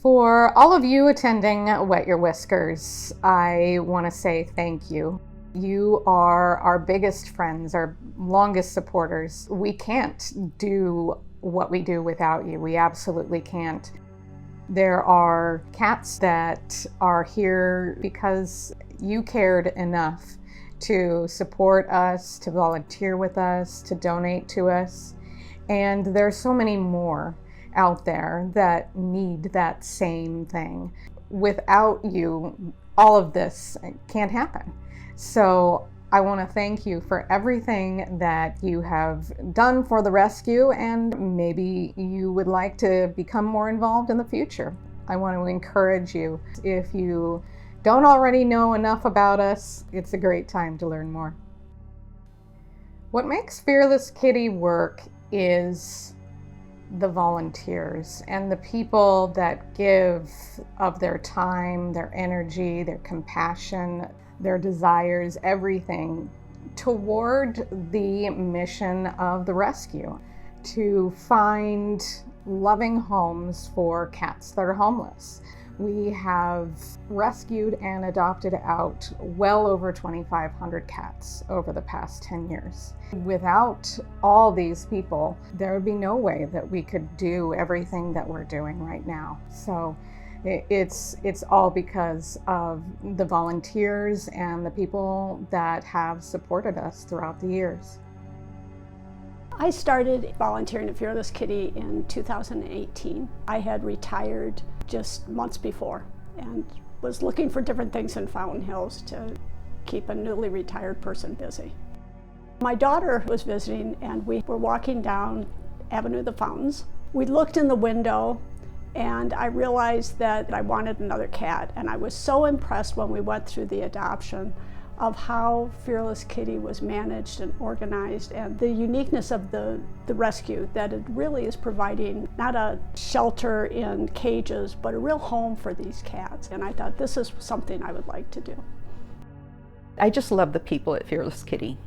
For all of you attending Wet Your Whiskers, I want to say thank you. You are our biggest friends, our longest supporters. We can't do what we do without you. We absolutely can't. There are cats that are here because you cared enough to support us, to volunteer with us, to donate to us. And there are so many more out there that need that same thing. Without you, all of this can't happen. So I want to thank you for everything that you have done for the rescue, and maybe you would like to become more involved in the future. I want to encourage you. If you don't already know enough about us, it's a great time to learn more. What makes Fearless Kitty work is the volunteers and the people that give of their time, their energy, their compassion, their desires, everything toward the mission of the rescue, to find loving homes for cats that are homeless. We have rescued and adopted out well over 2,500 cats over the past 10 years. Without all these people, there would be no way that we could do everything that we're doing right now. So it's all because of the volunteers and the people that have supported us throughout the years. I started volunteering at Fearless Kitty in 2018. I had retired just months before and was looking for different things in Fountain Hills to keep a newly retired person busy. My daughter was visiting and we were walking down Avenue of the Fountains. We looked in the window and I realized that I wanted another cat, and I was so impressed when we went through the adoption of how Fearless Kitty was managed and organized, and the uniqueness of the rescue, that it really is providing not a shelter in cages, but a real home for these cats. And I thought, this is something I would like to do. I just love the people at Fearless Kitty.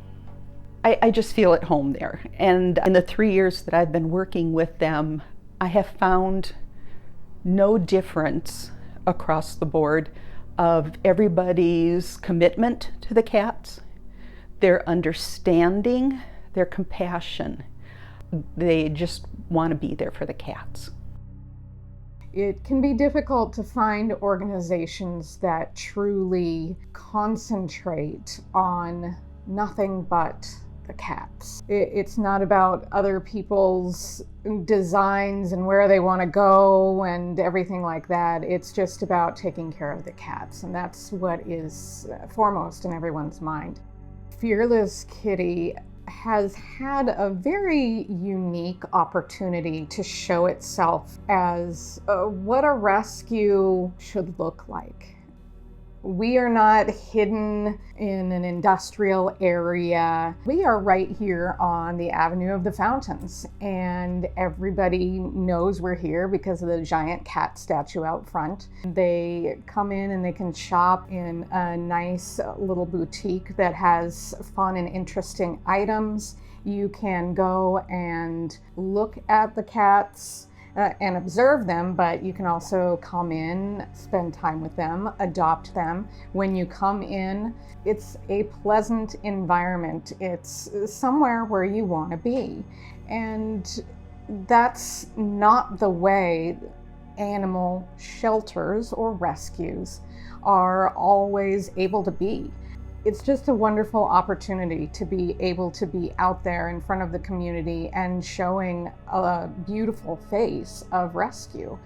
I just feel at home there. And in the 3 years that I've been working with them, I have found no difference across the board of everybody's commitment to the cats, their understanding, their compassion. They just want to be there for the cats. It can be difficult to find organizations that truly concentrate on nothing but the cats. It's not about other people's designs and where they want to go and everything like that. It's just about taking care of the cats, and that's what is foremost in everyone's mind. Fearless Kitty has had a very unique opportunity to show itself as what a rescue should look like. We are not hidden in an industrial area. We are right here on the Avenue of the Fountains, and everybody knows we're here because of the giant cat statue out front. They come in and they can shop in a nice little boutique that has fun and interesting items. You can go and look at the cats and observe them, but you can also come in, spend time with them, adopt them. When you come in, it's a pleasant environment. It's somewhere where you want to be. And that's not the way animal shelters or rescues are always able to be. It's just a wonderful opportunity to be able to be out there in front of the community and showing a beautiful face of rescue.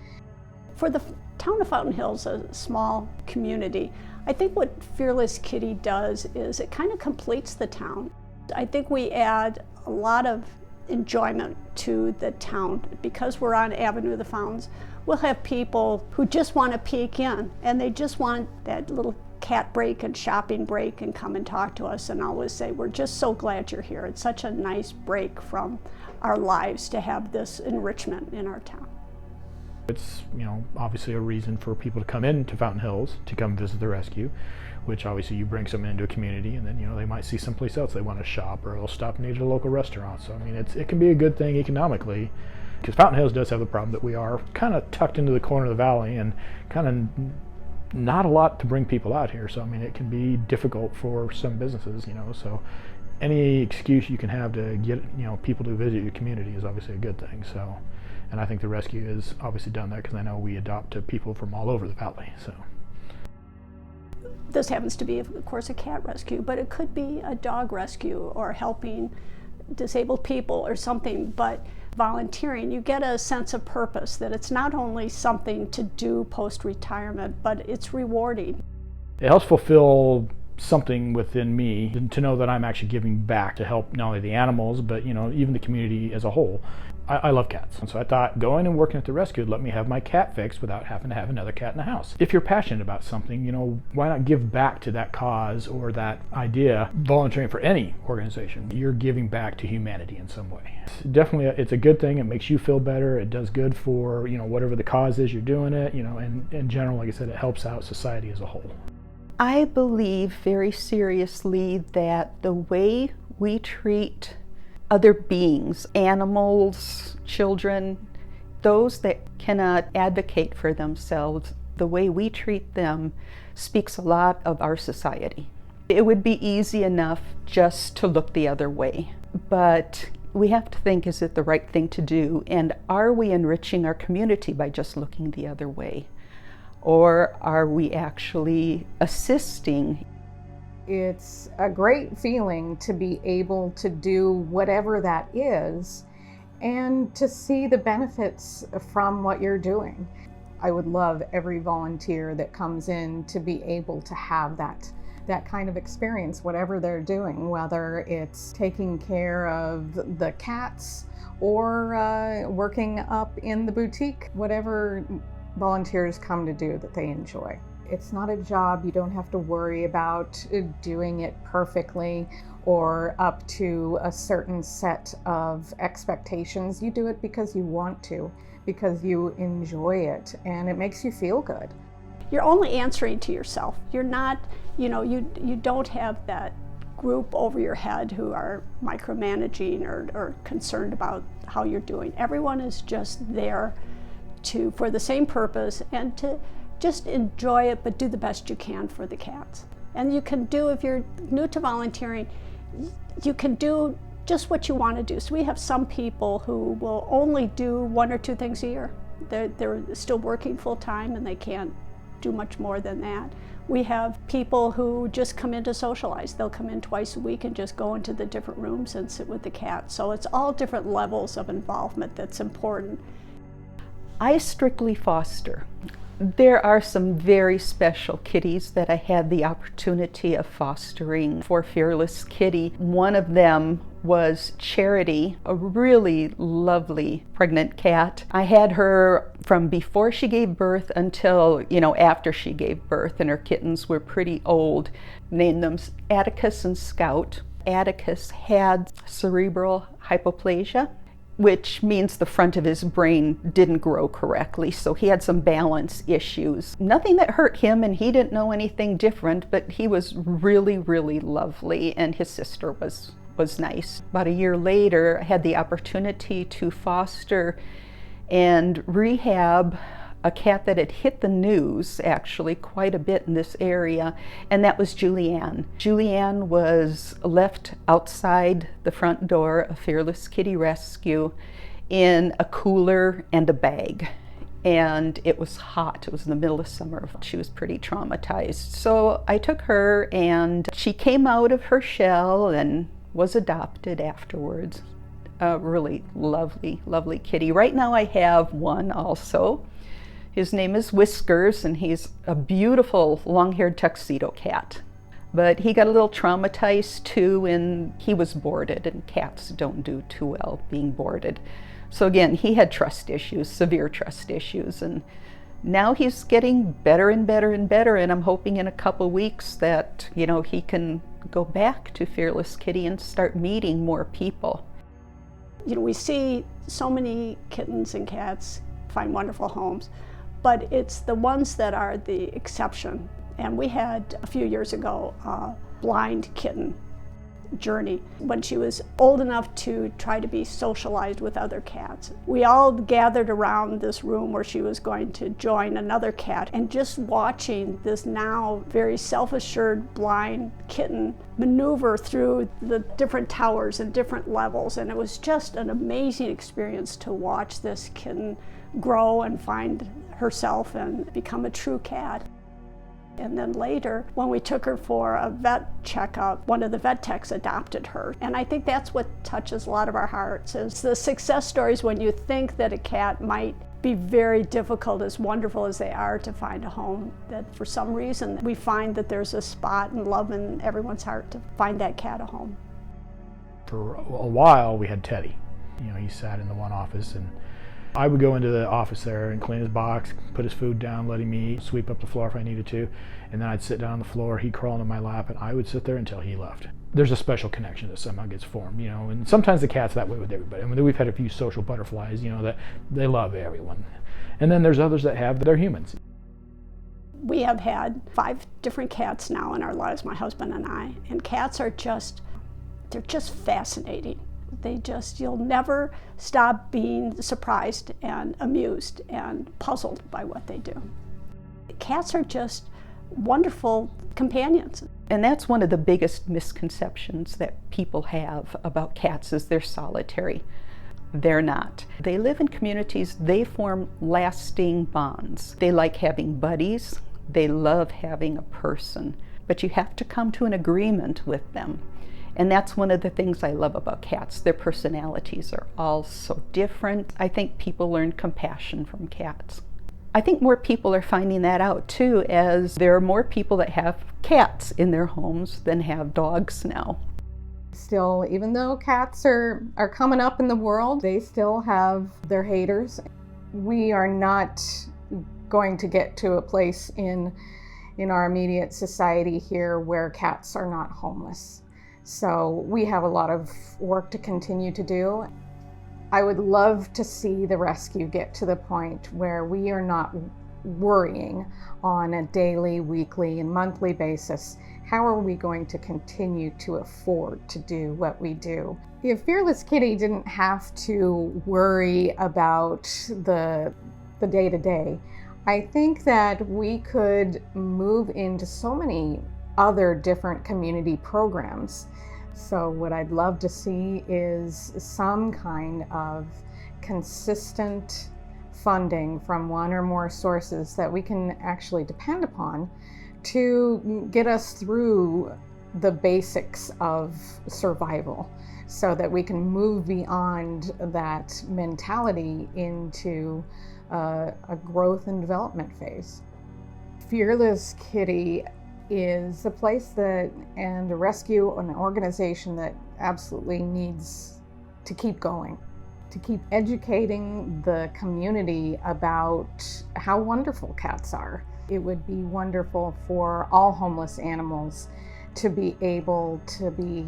For the town of Fountain Hills, a small community, I think what Fearless Kitty does is it kind of completes the town. I think we add a lot of enjoyment to the town. Because we're on Avenue of the Fountains, we'll have people who just want to peek in, and they just want that little cat break and shopping break and come and talk to us, and always say, we're just so glad you're here. It's such a nice break from our lives to have this enrichment in our town. It's, obviously a reason for people to come into Fountain Hills to come visit the rescue, which obviously you bring someone into a community, and then they might see someplace else they want to shop, or they'll stop and eat at a local restaurant. So it can be a good thing economically, Because Fountain Hills does have the problem that we are kind of tucked into the corner of the valley and kind of not a lot to bring people out here. So I mean, it can be difficult for some businesses, so any excuse you can have to get people to visit your community is obviously a good thing. So, and I think the rescue has obviously done that, because I know we adopt people from all over the valley. So this happens to be, of course, a cat rescue, but it could be a dog rescue or helping disabled people or something. But volunteering, you get a sense of purpose, that it's not only something to do post-retirement, but it's rewarding. It helps fulfill something within me to know that I'm actually giving back to help not only the animals, but even the community as a whole. I love cats, and so I thought going and working at the rescue would let me have my cat fixed without having to have another cat in the house. If you're passionate about something, why not give back to that cause or that idea? Volunteering for any organization, you're giving back to humanity in some way. It's a good thing. It makes you feel better. It does good for whatever the cause is you're doing it. And in general, like I said, it helps out society as a whole. I believe very seriously that the way we treat other beings, animals, children, those that cannot advocate for themselves, the way we treat them speaks a lot of our society. It would be easy enough just to look the other way, but we have to think, is it the right thing to do? And are we enriching our community by just looking the other way? Or are we actually assisting? It's a great feeling to be able to do whatever that is and to see the benefits from what you're doing. I would love every volunteer that comes in to be able to have that kind of experience, whatever they're doing, whether it's taking care of the cats or working up in the boutique, whatever volunteers come to do that they enjoy. It's not a job. You don't have to worry about doing it perfectly or up to a certain set of expectations. You do it because you want to, because you enjoy it, and it makes you feel good. You're only answering to yourself. You're not, you don't have that group over your head who are micromanaging or concerned about how you're doing. Everyone is just there for the same purpose and to just enjoy it, but do the best you can for the cats. And you can do, if you're new to volunteering, you can do just what you want to do. So we have some people who will only do 1 or 2 things a year. They're still working full time and they can't do much more than that. We have people who just come in to socialize. They'll come in twice a week and just go into the different rooms and sit with the cats. So it's all different levels of involvement that's important. I strictly foster. There are some very special kitties that I had the opportunity of fostering for Fearless Kitty. One of them was Charity, a really lovely pregnant cat. I had her from before she gave birth until, after she gave birth, and her kittens were pretty old. Named them Atticus and Scout. Atticus had cerebral hypoplasia, which means the front of his brain didn't grow correctly, so he had some balance issues. Nothing that hurt him, and he didn't know anything different, but he was really, really lovely, and his sister was nice. About a year later, I had the opportunity to foster and rehab a cat that had hit the news actually quite a bit in this area, and that was Julianne. Julianne was left outside the front door of Fearless Kitty Rescue in a cooler and a bag. And it was hot. It was in the middle of summer. She was pretty traumatized. So I took her, and she came out of her shell and was adopted afterwards. A really lovely, lovely kitty. Right now I have one also. His name is Whiskers, and he's a beautiful long-haired tuxedo cat. But he got a little traumatized too, and he was boarded, and cats don't do too well being boarded. So again, he had trust issues, severe trust issues, and now he's getting better and better and better, and I'm hoping in a couple weeks that, he can go back to Fearless Kitty and start meeting more people. We see so many kittens and cats find wonderful homes, but it's the ones that are the exception. And we had a few years ago a blind kitten. journey. When she was old enough to try to be socialized with other cats, we all gathered around this room where she was going to join another cat, and just watching this now very self-assured blind kitten maneuver through the different towers and different levels. And it was just an amazing experience to watch this kitten grow and find herself and become a true cat. And then later, when we took her for a vet checkup, one of the vet techs adopted her. And I think that's what touches a lot of our hearts, is the success stories when you think that a cat might be very difficult, as wonderful as they are to find a home, that for some reason we find that there's a spot and love in everyone's heart to find that cat a home. For a while, we had Teddy. He sat in the one office, and I would go into the office there and clean his box, put his food down, let him eat, sweep up the floor if I needed to, and then I'd sit down on the floor, he'd crawl into my lap, and I would sit there until he left. There's a special connection that somehow gets formed, and sometimes the cat's that way with everybody. I mean, we've had a few social butterflies, that they love everyone. And then there's others that they're humans. We have had 5 different cats now in our lives, my husband and I, and cats are they're just fascinating. You'll never stop being surprised and amused and puzzled by what they do. Cats are just wonderful companions. And that's one of the biggest misconceptions that people have about cats, is they're solitary. They're not. They live in communities, they form lasting bonds. They like having buddies, they love having a person, but you have to come to an agreement with them. And that's one of the things I love about cats. Their personalities are all so different. I think people learn compassion from cats. I think more people are finding that out too, as there are more people that have cats in their homes than have dogs now. Still, even though cats are coming up in the world, they still have their haters. We are not going to get to a place in our immediate society here where cats are not homeless. So we have a lot of work to continue to do. I would love to see the rescue get to the point where we are not worrying on a daily, weekly, and monthly basis, how are we going to continue to afford to do what we do? If Fearless Kitty didn't have to worry about the day-to-day, I think that we could move into so many other different community programs. So what I'd love to see is some kind of consistent funding from one or more sources that we can actually depend upon to get us through the basics of survival, so that we can move beyond that mentality into a growth and development phase. Fearless Kitty is a place and a rescue, an organization that absolutely needs to keep going, to keep educating the community about how wonderful cats are. It would be wonderful for all homeless animals to be able to be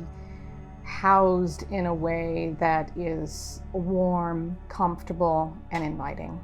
housed in a way that is warm, comfortable, and inviting.